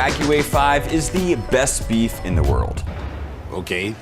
Wagyu A5 is the best beef in the world. Okay.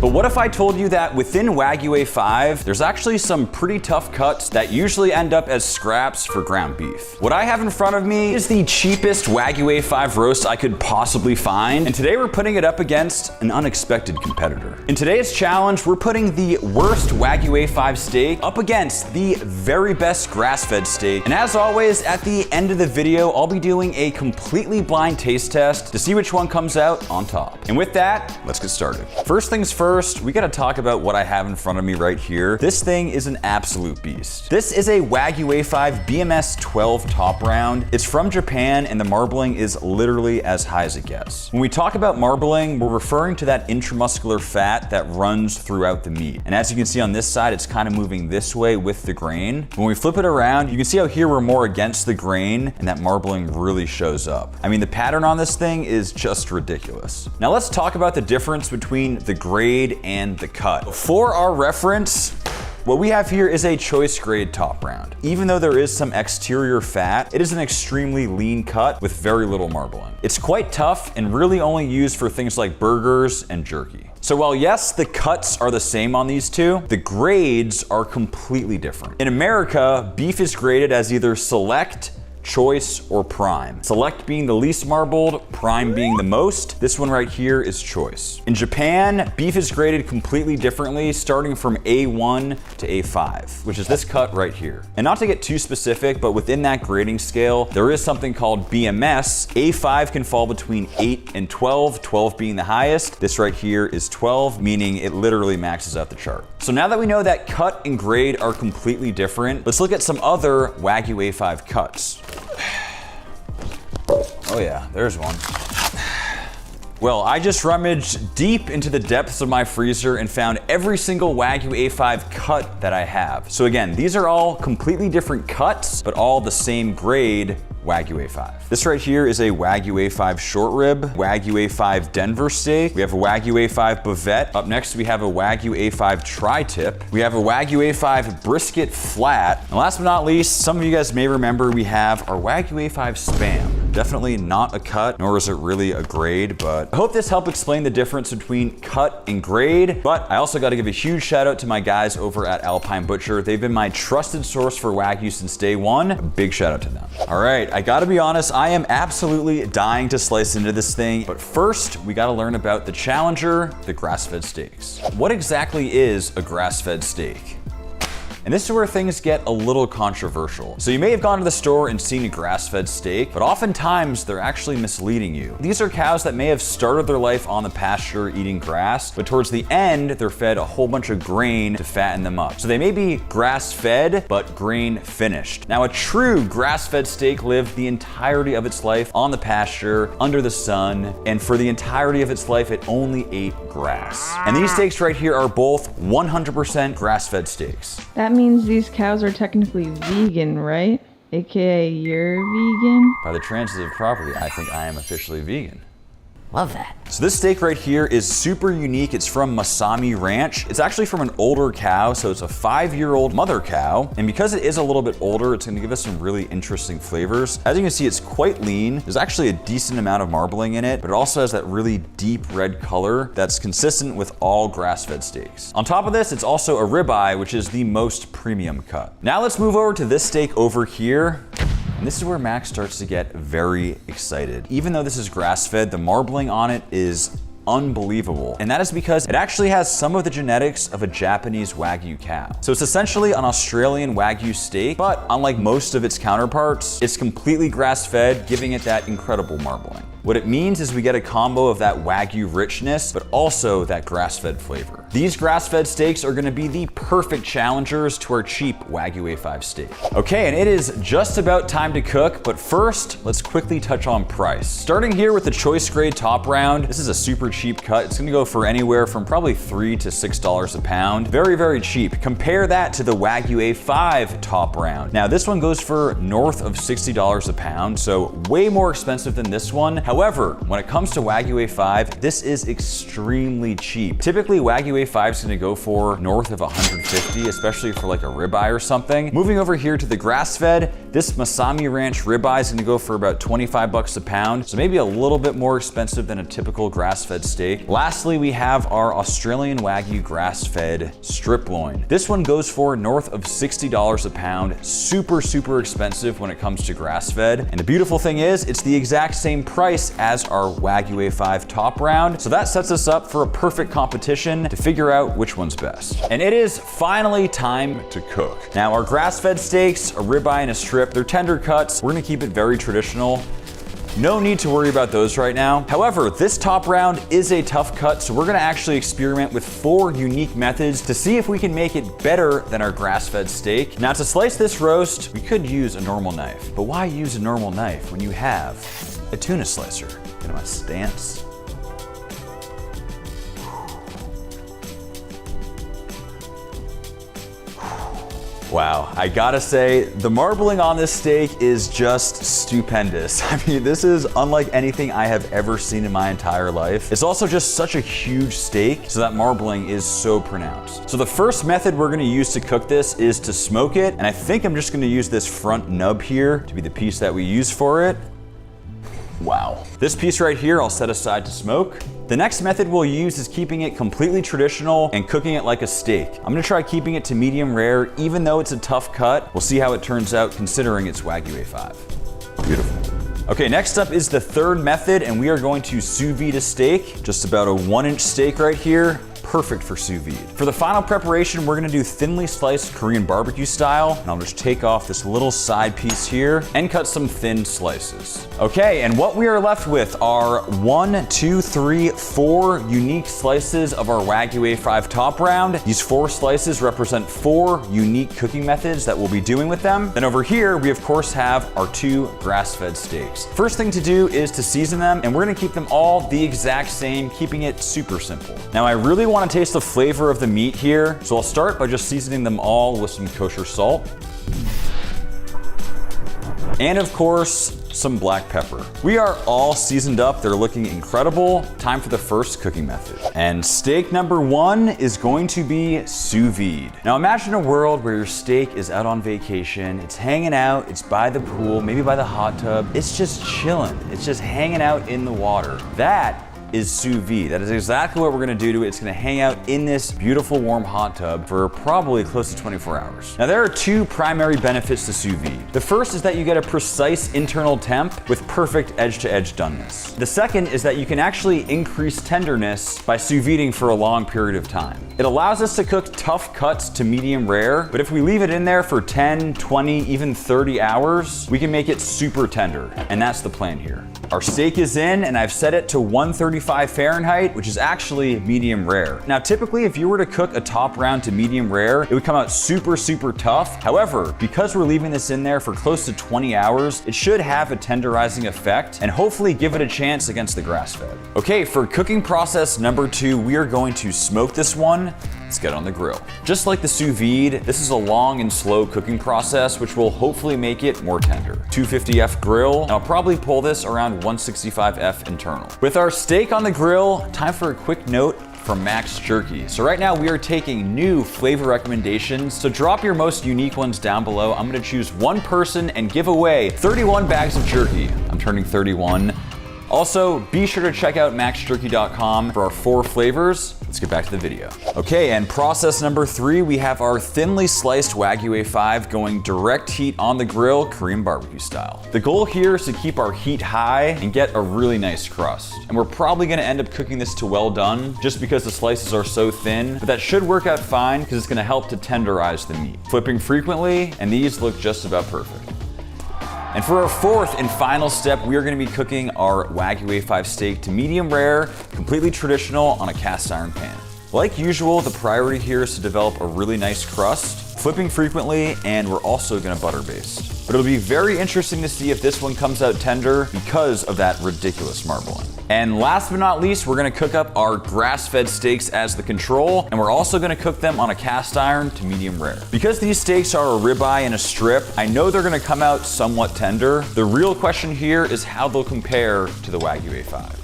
But what if I told you that within Wagyu A5, there's actually some pretty tough cuts that usually end up as scraps for ground beef? What I have in front of me is the cheapest Wagyu A5 roast I could possibly find, and today we're putting it up against an unexpected competitor. In today's challenge, we're putting the worst Wagyu A5 steak up against the very best grass-fed steak. And as always, at the end of the video, I'll be doing a completely blind taste test to see which one comes out on top. And with that, let's get started. First things first, we gotta talk about what I have in front of me right here. This thing is an absolute beast. This is a Wagyu A5 BMS 12 top round. It's from Japan and the marbling is literally as high as it gets. When we talk about marbling, we're referring to that intramuscular fat that runs throughout the meat. And as you can see on this side, it's kind of moving this way with the grain. When we flip it around, you can see how here we're more against the grain and that marbling really shows up. I mean, the pattern on this thing is just ridiculous. Now let's talk about the difference between the grade and the cut. For our reference, what we have here is a choice grade top round. Even though there is some exterior fat, it is an extremely lean cut with very little marbling. It's quite tough and really only used for things like burgers and jerky. So while yes, the cuts are the same on these two, the grades are completely different. In America, beef is graded as either select, choice, or prime. Select being the least marbled, prime being the most. This one right here is choice. In Japan, beef is graded completely differently, starting from A1 to A5, which is this cut right here. And not to get too specific, but within that grading scale, there is something called BMS. A5 can fall between 8 and 12, 12 being the highest. This right here is 12, meaning it literally maxes out the chart. So now that we know that cut and grade are completely different, let's look at some other Wagyu A5 cuts. Oh yeah, there's one. Well, I just rummaged deep into the depths of my freezer and found every single Wagyu A5 cut that I have. So again, these are all completely different cuts, but all the same grade Wagyu A5. This right here is a Wagyu A5 short rib, Wagyu A5 Denver steak. We have a Wagyu A5 bavette. Up next, we have a Wagyu A5 tri-tip. We have a Wagyu A5 brisket flat. And last but not least, some of you guys may remember we have our Wagyu A5 spam. Definitely not a cut, nor is it really a grade, but I hope this helped explain the difference between cut and grade. But I also got to give a huge shout out to my guys over at Alpine Butcher. They've been my trusted source for Wagyu since day one. A big shout out to them. All right, I gotta be honest, I am absolutely dying to slice into this thing. But first, we gotta learn about the challenger, the grass-fed steaks. What exactly is a grass-fed steak? And this is where things get a little controversial. So you may have gone to the store and seen a grass-fed steak, but oftentimes they're actually misleading you. These are cows that may have started their life on the pasture eating grass, but towards the end, they're fed a whole bunch of grain to fatten them up. So they may be grass-fed, but grain finished. Now, a true grass-fed steak lived the entirety of its life on the pasture, under the sun, and for the entirety of its life, it only ate grass. And these steaks right here are both 100% grass-fed steaks. That means these cows are technically vegan, right? AKA you're vegan? By the transitive property, I think I am officially vegan. Love that. So this steak right here is super unique. It's from Masami Ranch. It's actually from an older cow, so it's a 5-year-old mother cow. And because it is a little bit older, it's gonna give us some really interesting flavors. As you can see, it's quite lean. There's actually a decent amount of marbling in it, but it also has that really deep red color that's consistent with all grass-fed steaks. On top of this, it's also a ribeye, which is the most premium cut. Now let's move over to this steak over here. And this is where Max starts to get very excited. Even though this is grass-fed, the marbling on it is unbelievable. And that is because it actually has some of the genetics of a Japanese Wagyu cow. So it's essentially an Australian Wagyu steak, but unlike most of its counterparts, it's completely grass-fed, giving it that incredible marbling. What it means is we get a combo of that Wagyu richness, but also that grass-fed flavor. These grass-fed steaks are gonna be the perfect challengers to our cheap Wagyu A5 steak. Okay, and it is just about time to cook, but first, let's quickly touch on price. Starting here with the choice grade top round, this is a super cheap cut. It's gonna go for anywhere from probably $3 to $6 a pound. Very, very cheap. Compare that to the Wagyu A5 top round. Now, this one goes for north of $60 a pound, so way more expensive than this one. However, when it comes to Wagyu A5, this is extremely cheap. Typically, Wagyu Wagyu A5 is gonna go for north of 150, especially for like a ribeye or something. Moving over here to the grass-fed, this Masami Ranch ribeye is gonna go for about 25 bucks a pound, so maybe a little bit more expensive than a typical grass-fed steak. Lastly, we have our Australian Wagyu grass-fed strip loin. This one goes for north of $60 a pound, super expensive when it comes to grass-fed. And the beautiful thing is, it's the exact same price as our Wagyu A5 top round, so that sets us up for a perfect competition to figure out which one's best. And it is finally time to cook. Now, our grass-fed steaks, a ribeye and a strip, they're tender cuts. We're gonna keep it very traditional. No need to worry about those right now. However, this top round is a tough cut, so we're gonna actually experiment with 4 unique methods to see if we can make it better than our grass-fed steak. Now, to slice this roast, we could use a normal knife, but why use a normal knife when you have a tuna slicer? Get my stance. Wow, I gotta say, the marbling on this steak is just stupendous. I mean, this is unlike anything I have ever seen in my entire life. It's also just such a huge steak, so that marbling is so pronounced. So the first method we're gonna use to cook this is to smoke it, and I think I'm just gonna use this front nub here to be the piece that we use for it. Wow. This piece right here, I'll set aside to smoke. The next method we'll use is keeping it completely traditional and cooking it like a steak. I'm gonna try keeping it to medium rare, even though it's a tough cut. We'll see how it turns out considering it's Wagyu A5. Beautiful. Okay, next up is the third method, and we are going to sous vide a steak. Just about a 1-inch steak right here. Perfect for sous vide. For the final preparation, we're gonna do thinly sliced Korean barbecue style, and I'll just take off this little side piece here and cut some thin slices. Okay, and what we are left with are 1, 2, 3, 4 unique slices of our Wagyu A5 top round. These 4 slices represent 4 unique cooking methods that we'll be doing with them. Then over here, we of course have our 2 grass-fed steaks. First thing to do is to season them, and we're gonna keep them all the exact same, keeping it super simple. Now, I really want to taste the flavor of the meat here, so I'll start by just seasoning them all with some kosher salt. And of course, some black pepper. We are all seasoned up, they're looking incredible. Time for the first cooking method. And steak number 1 is going to be sous vide. Now imagine a world where your steak is out on vacation, it's hanging out, it's by the pool, maybe by the hot tub, it's just chilling, it's just hanging out in the water. That is sous vide. That is exactly what we're gonna do to it. It's gonna hang out in this beautiful warm hot tub for probably close to 24 hours. Now there are 2 primary benefits to sous vide. The first is that you get a precise internal temp with perfect edge-to-edge doneness. The second is that you can actually increase tenderness by sous viding for a long period of time. It allows us to cook tough cuts to medium rare, but if we leave it in there for 10, 20, even 30 hours, we can make it super tender, and that's the plan here. Our steak is in, and I've set it to 135 Fahrenheit, which is actually medium rare. Now, typically, if you were to cook a top round to medium rare, it would come out super tough. However, because we're leaving this in there for close to 20 hours, it should have a tenderizing effect and hopefully give it a chance against the grass-fed. Okay, for cooking process number 2, we are going to smoke this one. Let's get on the grill. Just like the sous vide, this is a long and slow cooking process, which will hopefully make it more tender. 250F grill, and I'll probably pull this around 165F internal. With our steak on the grill, time for a quick note from Max Jerky. So right now we are taking new flavor recommendations, so drop your most unique ones down below. I'm gonna choose one person and give away 31 bags of jerky. I'm turning 31. Also, be sure to check out maxjerky.com for our 4 flavors. Let's get back to the video. Okay, and process number 3, we have our thinly sliced Wagyu A5 going direct heat on the grill, Korean barbecue style. The goal here is to keep our heat high and get a really nice crust. And we're probably gonna end up cooking this to well done just because the slices are so thin, but that should work out fine because it's gonna help to tenderize the meat. Flipping frequently, and these look just about perfect. And for our 4th and final step, we are gonna be cooking our Wagyu A5 steak to medium rare, completely traditional on a cast iron pan. Like usual, the priority here is to develop a really nice crust, flipping frequently, and we're also gonna butter baste. But it'll be very interesting to see if this one comes out tender because of that ridiculous marbling. And last but not least, we're gonna cook up our grass-fed steaks as the control, and we're also gonna cook them on a cast iron to medium rare. Because these steaks are a ribeye and a strip, I know they're gonna come out somewhat tender. The real question here is how they'll compare to the Wagyu A5.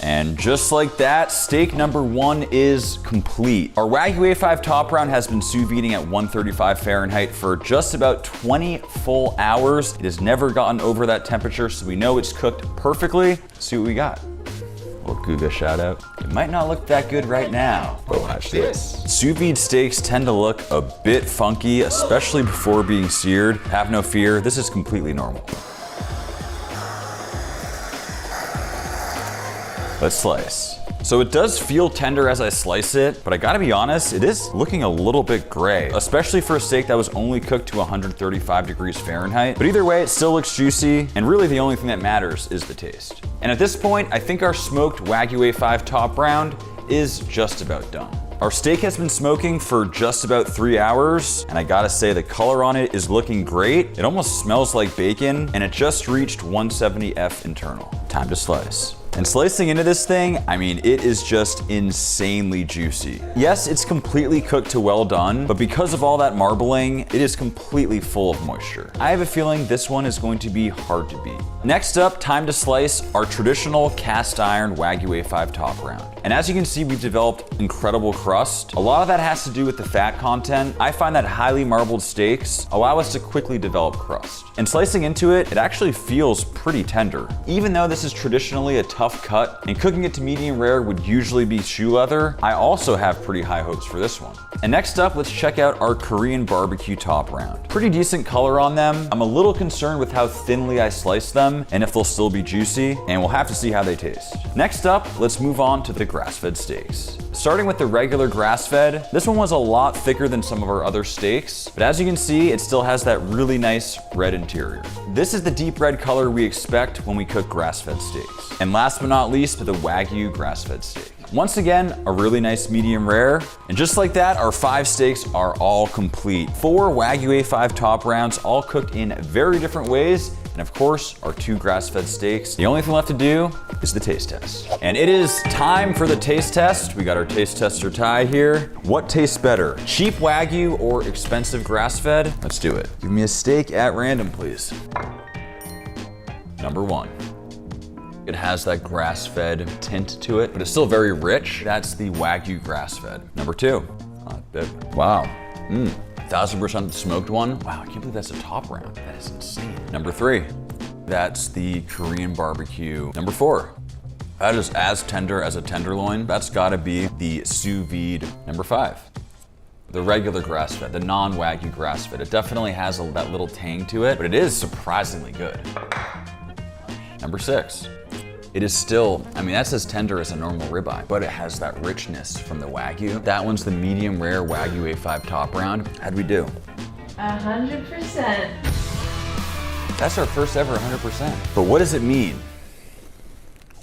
And just like that, steak number 1 is complete. Our Wagyu A5 top round has been sous videing at 135 Fahrenheit for just about 20 full hours. It has never gotten over that temperature, so we know it's cooked perfectly. Let's see what we got. Little Guga shout out. It might not look that good right now, but watch this. Sous vide steaks tend to look a bit funky, especially before being seared. Have no fear, this is completely normal. Let's slice. So it does feel tender as I slice it, but I gotta be honest, it is looking a little bit gray, especially for a steak that was only cooked to 135 degrees Fahrenheit. But either way, it still looks juicy, and really the only thing that matters is the taste. And at this point, I think our smoked Wagyu A5 top round is just about done. Our steak has been smoking for just about 3 hours, and I gotta say the color on it is looking great. It almost smells like bacon, and it just reached 170F internal. Time to slice. And slicing into this thing, I mean, it is just insanely juicy. Yes, it's completely cooked to well done, but because of all that marbling, it is completely full of moisture. I have a feeling this one is going to be hard to beat. Next up, time to slice our traditional cast iron Wagyu A5 top round. And as you can see, we've developed incredible crust. A lot of that has to do with the fat content. I find that highly marbled steaks allow us to quickly develop crust. And slicing into it, it actually feels pretty tender. Even though this is traditionally a tough cut, and cooking it to medium rare would usually be shoe leather, I also have pretty high hopes for this one. And next up, let's check out our Korean barbecue top round. Pretty decent color on them. I'm a little concerned with how thinly I slice them and if they'll still be juicy, and we'll have to see how they taste. Next up, let's move on to the grass-fed steaks. Starting with the regular grass-fed, this one was a lot thicker than some of our other steaks, but as you can see, it still has that really nice red interior. This is the deep red color we expect when we cook grass-fed steaks. And last but not least, the Wagyu grass-fed steak. Once again, a really nice medium rare. And just like that, our 5 steaks are all complete. 4 Wagyu A5 top rounds, all cooked in very different ways. And of course, our 2 grass-fed steaks. The only thing left to do is the taste test. And it is time for the taste test. We got our taste tester Ty here. What tastes better, cheap Wagyu or expensive grass-fed? Let's do it. Give me a steak at random, please. Number 1. It has that grass-fed tint to it, but it's still very rich. That's the Wagyu grass-fed. Number 2. Wow. 1000% smoked one. Wow, I can't believe that's a top round. That is insane. Number 3. That's the Korean barbecue. Number 4. That is as tender as a tenderloin. That's gotta be the sous vide. Number 5. The regular grass-fed, the non-Wagyu grass-fed. It definitely has that little tang to it, but it is surprisingly good. Number 6. It is still, I mean, that's as tender as a normal ribeye, but it has that richness from the Wagyu. That one's the medium rare Wagyu A5 top round. How'd we do? 100%. That's our first ever 100%. But what does it mean?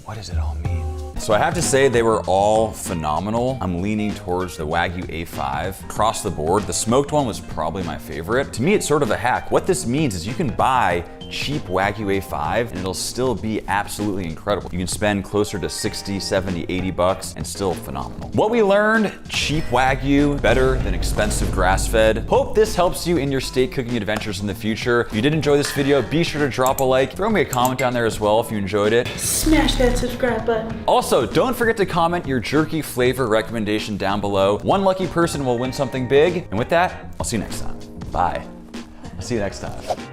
What does it all mean? So I have to say they were all phenomenal. I'm leaning towards the Wagyu A5. Across the board, the smoked one was probably my favorite. To me, it's sort of a hack. What this means is you can buy cheap Wagyu A5 and it'll still be absolutely incredible. You can spend closer to 60, 70, 80 bucks and still phenomenal. What we learned, cheap Wagyu, better than expensive grass-fed. Hope this helps you in your steak cooking adventures in the future. If you did enjoy this video, be sure to drop a like. Throw me a comment down there as well if you enjoyed it. Smash that subscribe button. Also, don't forget to comment your jerky flavor recommendation down below. One lucky person will win something big. And with that, I'll see you next time. Bye. I'll see you next time.